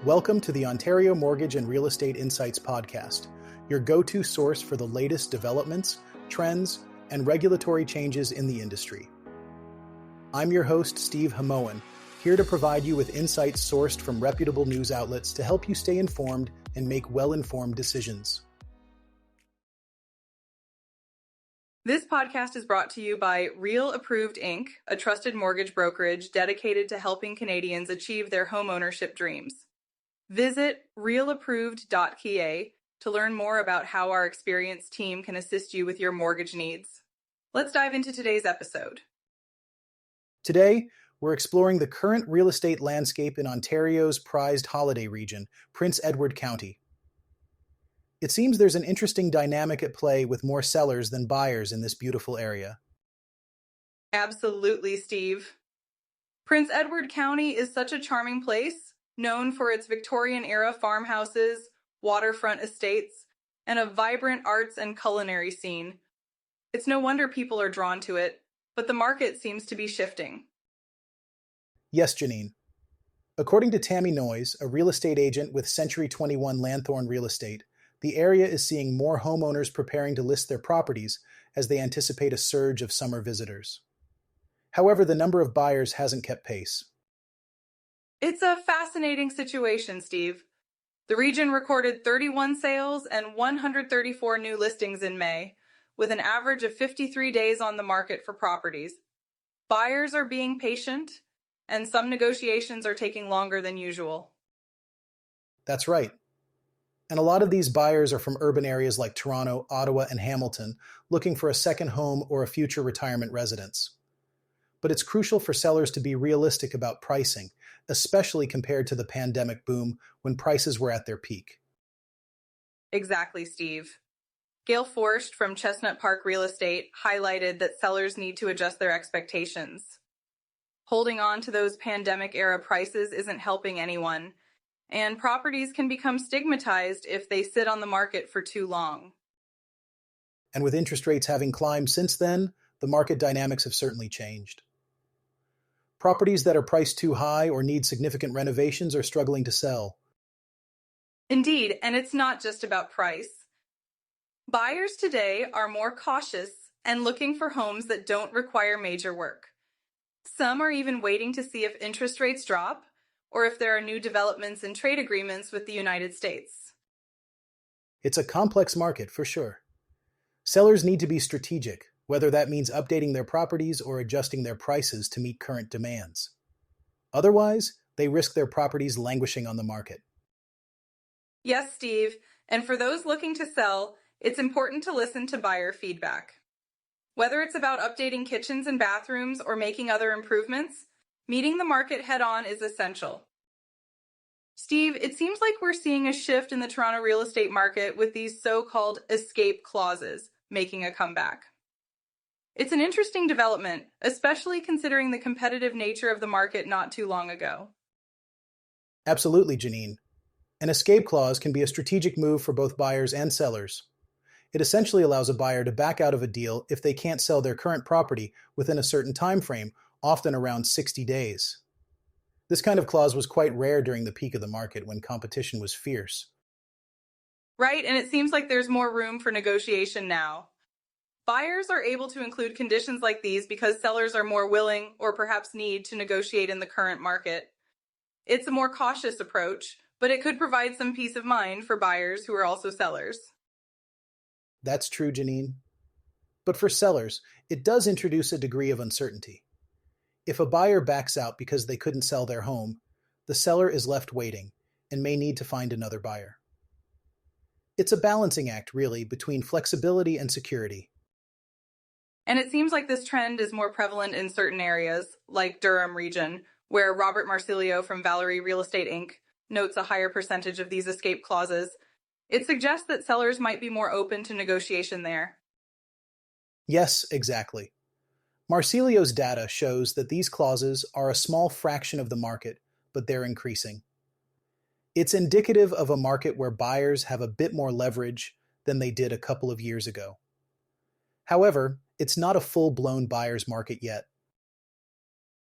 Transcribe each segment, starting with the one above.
Welcome to the Ontario Mortgage and Real Estate Insights podcast, your go-to source for the latest developments, trends, and regulatory changes in the industry. I'm your host, Steve Hamoan, here to provide you with insights sourced from reputable news outlets to help you stay informed and make well-informed decisions. This podcast is brought to you by Real Approved Inc., a trusted mortgage brokerage dedicated to helping Canadians achieve their homeownership dreams. Visit realapproved.ca to learn more about how our experienced team can assist you with your mortgage needs. Let's dive into today's episode. Today, we're exploring the current real estate landscape in Ontario's prized holiday region, Prince Edward County. It seems there's an interesting dynamic at play with more sellers than buyers in this beautiful area. Absolutely, Steve. Prince Edward County is such a charming place, known for its Victorian-era farmhouses, waterfront estates, and a vibrant arts and culinary scene. It's no wonder people are drawn to it, but the market seems to be shifting. Yes, Janine. According to Tammy Noyes, a real estate agent with Century 21 Lanthorne Real Estate, the area is seeing more homeowners preparing to list their properties as they anticipate a surge of summer visitors. However, the number of buyers hasn't kept pace. It's a fascinating situation, Steve. The region recorded 31 sales and 134 new listings in May, with an average of 53 days on the market for properties. Buyers are being patient, and some negotiations are taking longer than usual. That's right. And a lot of these buyers are from urban areas like Toronto, Ottawa, and Hamilton, looking for a second home or a future retirement residence. But it's crucial for sellers to be realistic about pricing, especially compared to the pandemic boom when prices were at their peak. Exactly, Steve. Gail Forst from Chestnut Park Real Estate highlighted that sellers need to adjust their expectations. Holding on to those pandemic-era prices isn't helping anyone, and properties can become stigmatized if they sit on the market for too long. And with interest rates having climbed since then, the market dynamics have certainly changed. Properties that are priced too high or need significant renovations are struggling to sell. Indeed, and it's not just about price. Buyers today are more cautious and looking for homes that don't require major work. Some are even waiting to see if interest rates drop or if there are new developments in trade agreements with the United States. It's a complex market for sure. Sellers need to be strategic, whether that means updating their properties or adjusting their prices to meet current demands. Otherwise, they risk their properties languishing on the market. Yes, Steve, and for those looking to sell, it's important to listen to buyer feedback. Whether it's about updating kitchens and bathrooms or making other improvements, meeting the market head-on is essential. Steve, it seems like we're seeing a shift in the Toronto real estate market with these so-called escape clauses making a comeback. It's an interesting development, especially considering the competitive nature of the market not too long ago. Absolutely, Janine. An escape clause can be a strategic move for both buyers and sellers. It essentially allows a buyer to back out of a deal if they can't sell their current property within a certain time frame, often around 60 days. This kind of clause was quite rare during the peak of the market when competition was fierce. Right, and it seems like there's more room for negotiation now. Buyers are able to include conditions like these because sellers are more willing or perhaps need to negotiate in the current market. It's a more cautious approach, but it could provide some peace of mind for buyers who are also sellers. That's true, Janine. But for sellers, it does introduce a degree of uncertainty. If a buyer backs out because they couldn't sell their home, the seller is left waiting and may need to find another buyer. It's a balancing act, really, between flexibility and security. And it seems like this trend is more prevalent in certain areas, like Durham region, where Robert Marsilio from Valerie Real Estate Inc. notes a higher percentage of these escape clauses. It suggests that sellers might be more open to negotiation there. Yes, exactly. Marsilio's data shows that these clauses are a small fraction of the market, but they're increasing. It's indicative of a market where buyers have a bit more leverage than they did a couple of years ago. However, it's not a full-blown buyer's market yet.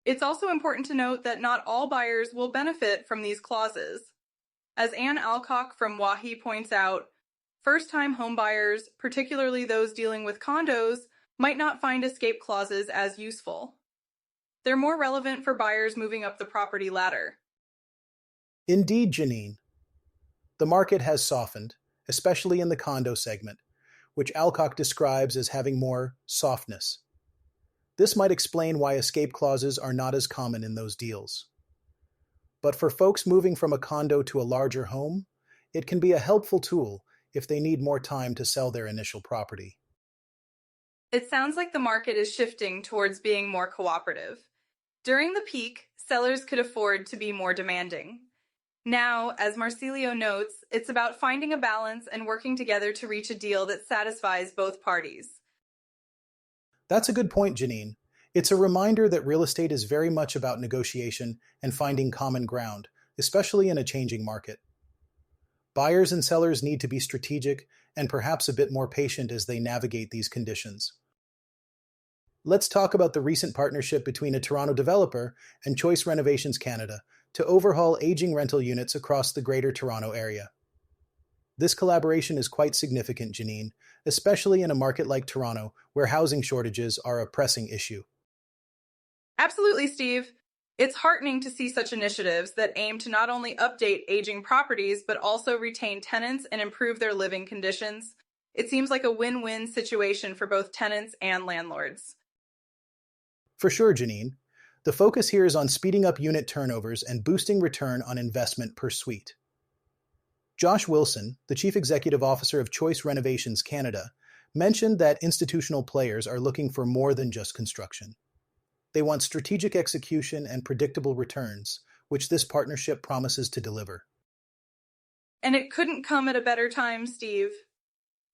It's also important to note that not all buyers will benefit from these clauses. As Ann Alcock from Wahi points out, first-time homebuyers, particularly those dealing with condos, might not find escape clauses as useful. They're more relevant for buyers moving up the property ladder. Indeed, Janine. The market has softened, especially in the condo segment, which Alcock describes as having more softness. This might explain why escape clauses are not as common in those deals. But for folks moving from a condo to a larger home, it can be a helpful tool if they need more time to sell their initial property. It sounds like the market is shifting towards being more cooperative. During the peak, sellers could afford to be more demanding. Now, as Marsilio notes, it's about finding a balance and working together to reach a deal that satisfies both parties. That's a good point, Janine. It's a reminder that real estate is very much about negotiation and finding common ground, especially in a changing market. Buyers and sellers need to be strategic and perhaps a bit more patient as they navigate these conditions. Let's talk about the recent partnership between a Toronto developer and Choice Renovations Canada to overhaul aging rental units across the Greater Toronto Area. This collaboration is quite significant, Janine, especially in a market like Toronto, where housing shortages are a pressing issue. Absolutely, Steve. It's heartening to see such initiatives that aim to not only update aging properties, but also retain tenants and improve their living conditions. It seems like a win-win situation for both tenants and landlords. For sure, Janine. The focus here is on speeding up unit turnovers and boosting return on investment per suite. Josh Wilson, the Chief Executive Officer of Choice Renovations Canada, mentioned that institutional players are looking for more than just construction. They want strategic execution and predictable returns, which this partnership promises to deliver. And it couldn't come at a better time, Steve.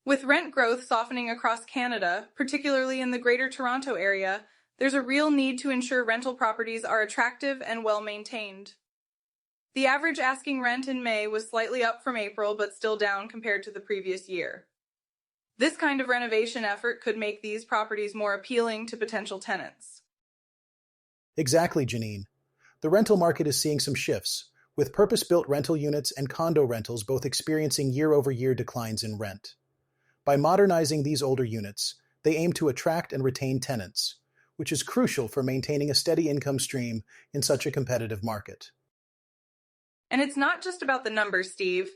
With rent growth softening across Canada, particularly in the Greater Toronto Area, there's a real need to ensure rental properties are attractive and well-maintained. The average asking rent in May was slightly up from April, but still down compared to the previous year. This kind of renovation effort could make these properties more appealing to potential tenants. Exactly, Janine. The rental market is seeing some shifts, with purpose-built rental units and condo rentals both experiencing year-over-year declines in rent. By modernizing these older units, they aim to attract and retain tenants, which is crucial for maintaining a steady income stream in such a competitive market. And it's not just about the numbers, Steve.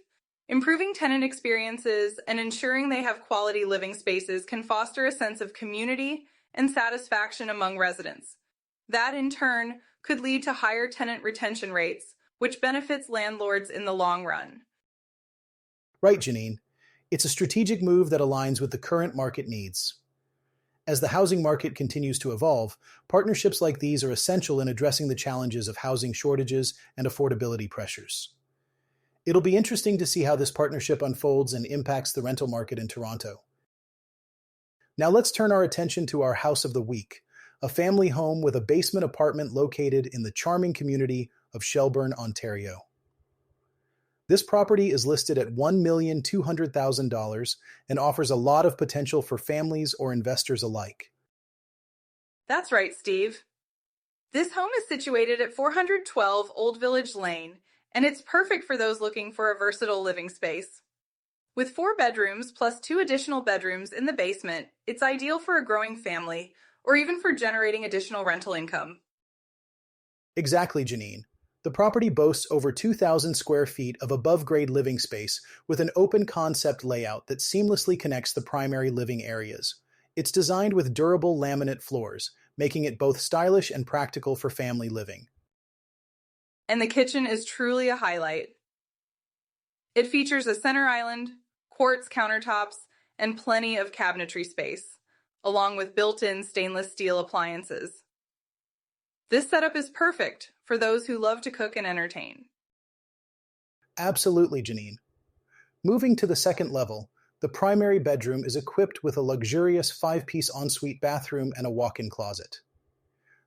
Improving tenant experiences and ensuring they have quality living spaces can foster a sense of community and satisfaction among residents. That, in turn, could lead to higher tenant retention rates, which benefits landlords in the long run. Right, Janine. It's a strategic move that aligns with the current market needs. As the housing market continues to evolve, partnerships like these are essential in addressing the challenges of housing shortages and affordability pressures. It'll be interesting to see how this partnership unfolds and impacts the rental market in Toronto. Now let's turn our attention to our House of the Week, a family home with a basement apartment located in the charming community of Shelburne, Ontario. This property is listed at $1,200,000 and offers a lot of potential for families or investors alike. That's right, Steve. This home is situated at 412 Old Village Lane, and it's perfect for those looking for a versatile living space. With 4 bedrooms plus 2 additional bedrooms in the basement, it's ideal for a growing family or even for generating additional rental income. Exactly, Janine. The property boasts over 2,000 square feet of above-grade living space with an open-concept layout that seamlessly connects the primary living areas. It's designed with durable laminate floors, making it both stylish and practical for family living. And the kitchen is truly a highlight. It features a center island, quartz countertops, and plenty of cabinetry space, along with built-in stainless steel appliances. This setup is perfect for those who love to cook and entertain. Absolutely, Janine. Moving to the second level, the primary bedroom is equipped with a luxurious 5-piece ensuite bathroom and a walk-in closet.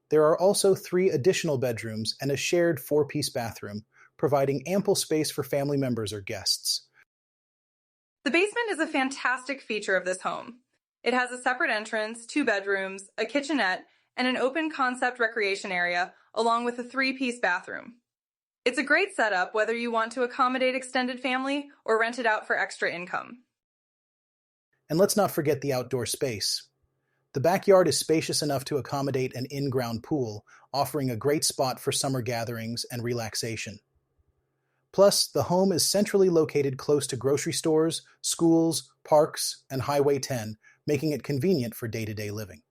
There are also 3 additional bedrooms and a shared 4-piece bathroom, providing ample space for family members or guests. The basement is a fantastic feature of this home. It has a separate entrance, 2 bedrooms, a kitchenette, and an open concept recreation area, along with a 3-piece bathroom. It's a great setup whether you want to accommodate extended family or rent it out for extra income. And let's not forget the outdoor space. The backyard is spacious enough to accommodate an in-ground pool, offering a great spot for summer gatherings and relaxation. Plus, the home is centrally located close to grocery stores, schools, parks, and Highway 10, making it convenient for day-to-day living.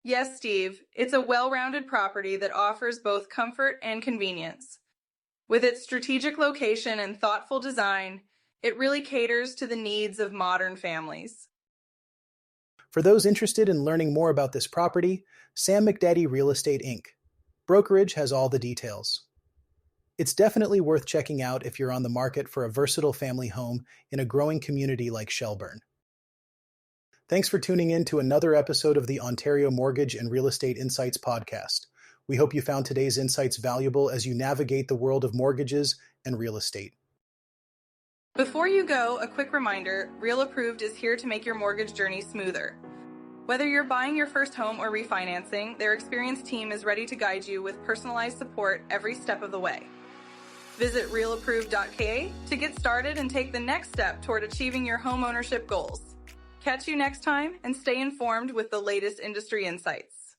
Yes, Steve, it's a well-rounded property that offers both comfort and convenience. With its strategic location and thoughtful design, it really caters to the needs of modern families. For those interested in learning more about this property, Sam McDaddy Real Estate Inc. Brokerage has all the details. It's definitely worth checking out if you're on the market for a versatile family home in a growing community like Shelburne. Thanks for tuning in to another episode of the Ontario Mortgage and Real Estate Insights podcast. We hope you found today's insights valuable as you navigate the world of mortgages and real estate. Before you go, a quick reminder, Real Approved is here to make your mortgage journey smoother. Whether you're buying your first home or refinancing, their experienced team is ready to guide you with personalized support every step of the way. Visit realapproved.ca to get started and take the next step toward achieving your home ownership goals. Catch you next time and stay informed with the latest industry insights.